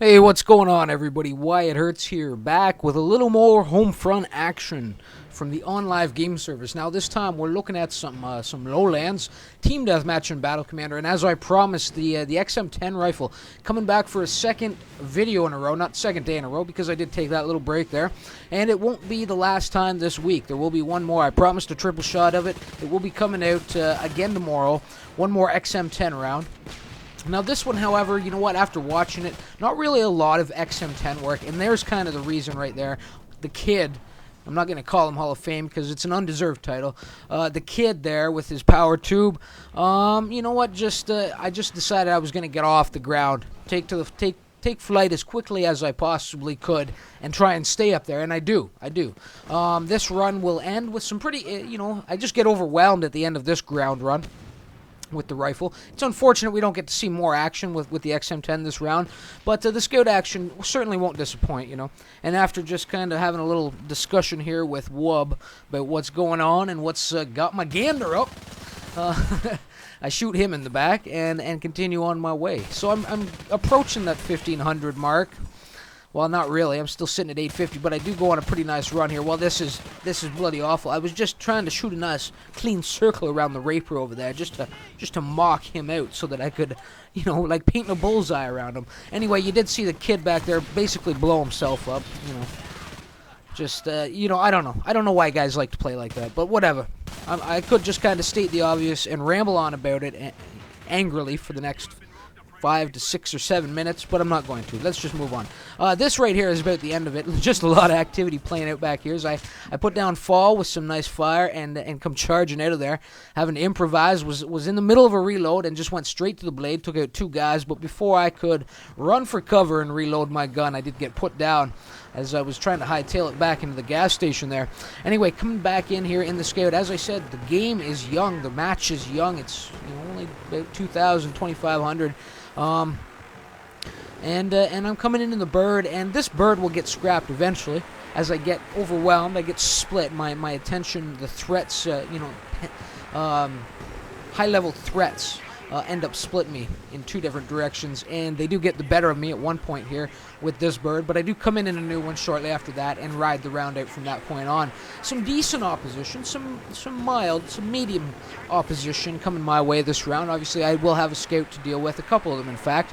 Hey, what's going on, everybody? Wyatt Hertz here, back with a little more Homefront action from the OnLive game service. Now, this time we're looking at some Lowlands team deathmatch and Battle Commander, and as I promised, the XM10 rifle coming back for a second video in a row, not second day in a row, because I did take that little break there, and it won't be the last time this week. There will be one more. I promised a triple shot of it. It will be coming out again tomorrow. One more XM10 round. Now this one, however, you know what, after watching it, not really a lot of XM10 work, and there's kind of the reason right there. The kid, I'm not going to call him Hall of Fame because it's an undeserved title, the kid there with his power tube, you know what, I just decided I was going to get off the ground, take flight as quickly as I possibly could, and try and stay up there, and I do. This run will end with some pretty, I just get overwhelmed at the end of this ground run with the rifle. It's unfortunate we don't get to see more action with the XM10 this round, but the scout action certainly won't disappoint, you know. And after just kind of having a little discussion here with Wub about what's going on and what's got my gander up, I shoot him in the back and continue on my way. So I'm approaching that 1500 mark. Well, not really. I'm still sitting at 850, but I do go on a pretty nice run here. Well, this is bloody awful. I was just trying to shoot a nice clean circle around the Raper over there, just to mock him out, so that I could, you know, like painting a bullseye around him. Anyway, you did see the kid back there basically blow himself up. You know, just you know, I don't know why guys like to play like that, but whatever. I could just kind of state the obvious and ramble on about it angrily for the next 5 to 6 or 7 minutes, but I'm not going to. Let's just move on. This right here is about the end of it. Just a lot of activity playing out back here. As I put down fall with some nice fire and come charging out of there. Having to improvise, was in the middle of a reload and just went straight to the blade. Took out 2 guys, but before I could run for cover and reload my gun, I did get put down as I was trying to hightail it back into the gas station there. Anyway, coming back in here in the scout, as I said, the game is young. The match is young. It's, you know, only about 2,000, 2,500. And I'm coming into the bird, and this bird will get scrapped eventually. As I get overwhelmed, I get split. My attention, the threats, high-level threats end up splitting me in 2 different directions, and they do get the better of me at one point here with this bird, but I do come in a new one shortly after that and ride the round out from that point on. Some decent opposition, some mild, some medium opposition coming my way this round. Obviously, I will have a scout to deal with, a couple of them in fact.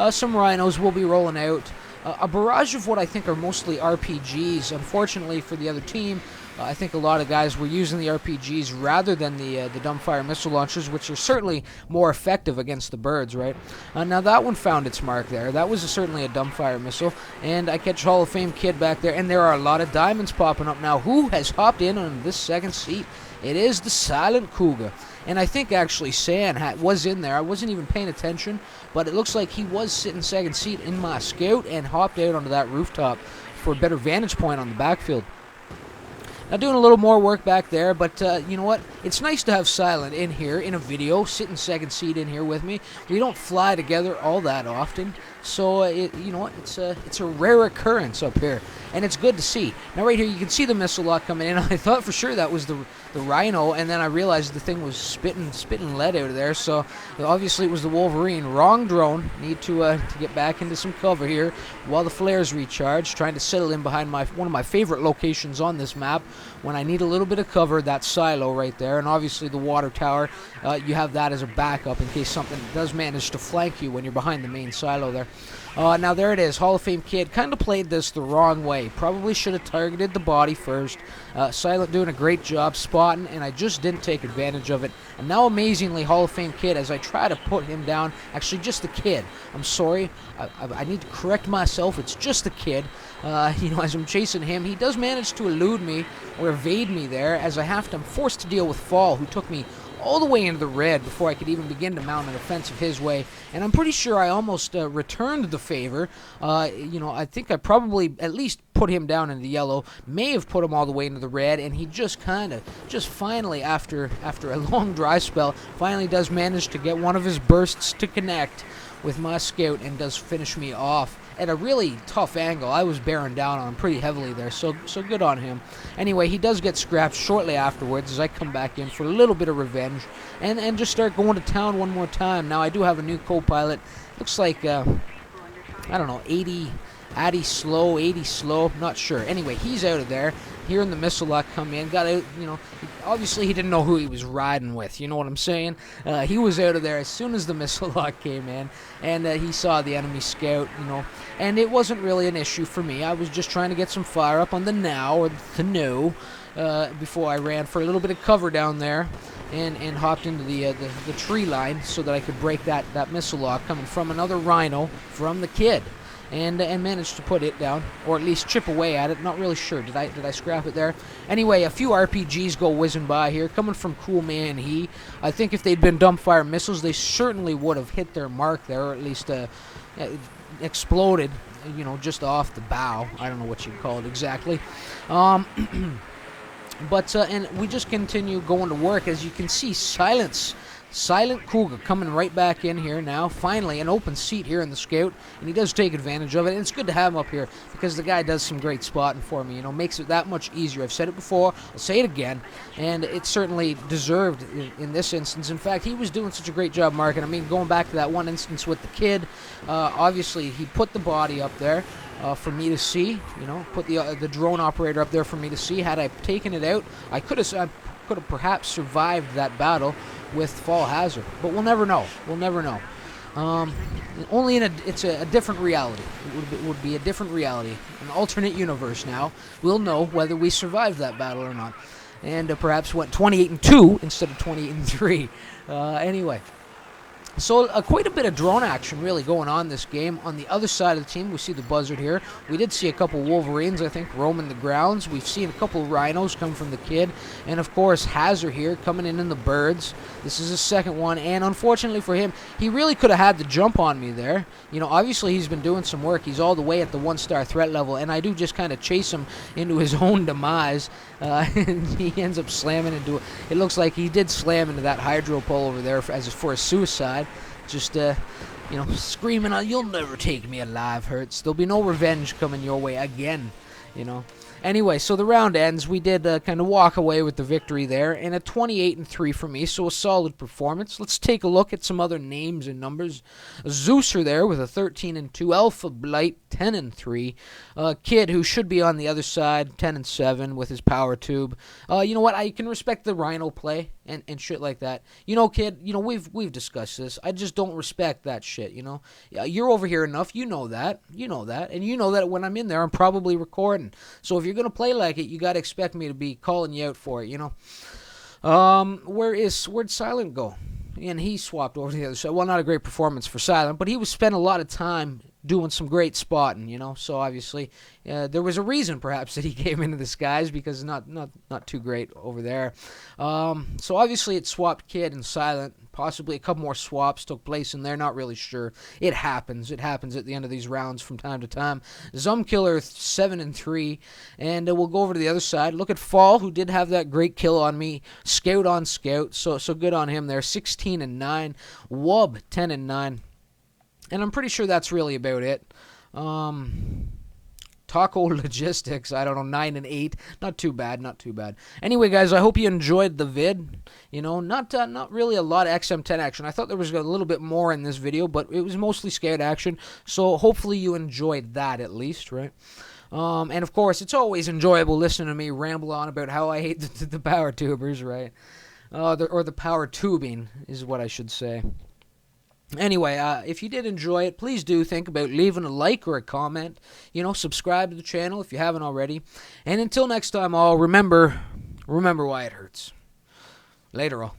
Some rhinos will be rolling out. A barrage of what I think are mostly RPGs. Unfortunately for the other team, I think a lot of guys were using the RPGs rather than the dumbfire missile launchers, which are certainly more effective against the birds, right? Now that one found its mark there. That was certainly a dumbfire missile, and I catch Hall of Fame kid back there, and there are a lot of diamonds popping up now. Who has hopped in on this second seat? It is the Silent Cougar. And I think actually San was in there. I wasn't even paying attention, but it looks like he was sitting second seat in my scout and hopped out onto that rooftop for a better vantage point on the backfield. Now doing a little more work back there, but you know what? It's nice to have Silent in here in a video, sitting second seat in here with me. We don't fly together all that often, so you know what? It's a rare occurrence up here, and it's good to see. Now right here you can see the missile lock coming in. I thought for sure that was the Rhino, and then I realized the thing was spitting lead out of there, so obviously it was the Wolverine. Wrong drone. Need to get back into some cover here while the flares recharge, trying to settle in behind one of my favorite locations on this map when I need a little bit of cover, that silo right there, and obviously the water tower. You have that as a backup in case something does manage to flank you when you're behind the main silo there. Now there it is. Hall of Fame kid kind of played this the wrong way. Probably should have targeted the body first. Silent doing a great job spotting, and I just didn't take advantage of it. And now amazingly, Hall of Fame kid, as I try to put him down, actually just the kid. I'm sorry. I need to correct myself. It's just the kid. You know, as I'm chasing him, he does manage to elude me or evade me there, as I'm forced to deal with Fall, who took me all the way into the red before I could even begin to mount an offensive his way. And I'm pretty sure I almost returned the favor. You know, I think I probably at least put him down in the yellow, may have put him all the way into the red, and he just finally, after a long dry spell, finally does manage to get one of his bursts to connect with my scout and does finish me off at a really tough angle. I was bearing down on him pretty heavily there, so good on him. Anyway, he does get scrapped shortly afterwards as I come back in for a little bit of revenge and just start going to town one more time. Now I do have a new co-pilot. Looks like I don't know, 80 slow, 80 slow, not sure. Anyway, he's out of there. Hearing the missile lock come in, got out, obviously he didn't know who he was riding with, you know what I'm saying? He was out of there as soon as the missile lock came in, and he saw the enemy scout, and it wasn't really an issue for me. I was just trying to get some fire up on the now, or the no, before I ran for a little bit of cover down there, and hopped into the tree line so that I could break that missile lock coming from another rhino from the kid. And managed to put it down, or at least chip away at it. Not really sure. Did I scrap it there? Anyway, a few RPGs go whizzing by here, coming from Cool Man He. I think if they'd been dumbfire missiles, they certainly would have hit their mark there, or at least exploded, just off the bow. I don't know what you'd call it exactly. But and we just continue going to work. As you can see, Silent Cougar coming right back in here now. Finally, an open seat here in the scout, and he does take advantage of it. And it's good to have him up here because the guy does some great spotting for me. Makes it that much easier. I've said it before. I'll say it again, and it certainly deserved in this instance. In fact, he was doing such a great job marking. I mean, going back to that one instance with the kid, obviously he put the body up there for me to see. Put the drone operator up there for me to see. Had I taken it out, I could have perhaps survived that battle with Fall Hazard, but we'll never know. We'll never know. Only it's a different reality. It would be a different reality, an alternate universe. Now we'll know whether we survived that battle or not, and perhaps went 28-2 instead of 28-3. Anyway. So quite a bit of drone action really going on this game. On the other side of the team, we see the Buzzard here. We did see a couple Wolverines, I think, roaming the grounds. We've seen a couple Rhinos come from the kid. And, of course, Hazard here coming in the birds. This is his second one. And, unfortunately for him, he really could have had the jump on me there. Obviously he's been doing some work. He's all the way at the 1-star threat level. And I do just kind of chase him into his own demise. And he ends up slamming into it. It looks like he did slam into that hydro pole over there for a suicide. Just, screaming out, "You'll never take me alive, Hertz. There'll be no revenge coming your way again," Anyway, so the round ends. We did kind of walk away with the victory there, and a 28-3 for me, so a solid performance. Let's take a look at some other names and numbers. Zeuser there with a 13-2, Alpha Blight 10-3, Kid, who should be on the other side, 10-7 with his power tube. You know what? I can respect the Rhino play and shit like that. Kid, we've discussed this. I just don't respect that shit. You're over here enough. You know that, and you know that when I'm in there, I'm probably recording. So if you're gonna play like it, you gotta expect me to be calling you out for it. Where'd Silent go? And he swapped over to the other side. Well, not a great performance for Silent, but he was spent a lot of time doing some great spotting, So obviously, there was a reason perhaps that he came into the skies, because not too great over there. So obviously it swapped Kid and Silent. Possibly a couple more swaps took place in there. Not really sure. It happens. It happens at the end of these rounds from time to time. Zumkiller 7-3, and we'll go over to the other side. Look at Fall, who did have that great kill on me. Scout on Scout. So good on him there. 16-9. Wub 10-9. And I'm pretty sure that's really about it. Taco Logistics, I don't know, 9-8. Not too bad. Anyway, guys, I hope you enjoyed the vid. Not really a lot of XM10 action. I thought there was a little bit more in this video, but it was mostly scout action. So hopefully you enjoyed that at least, right? And of course, it's always enjoyable listening to me ramble on about how I hate the power tubers, right? Or the power tubing is what I should say. Anyway, if you did enjoy it, please do think about leaving a like or a comment. Subscribe to the channel if you haven't already. And until next time, all, remember why it hurts. Later, all.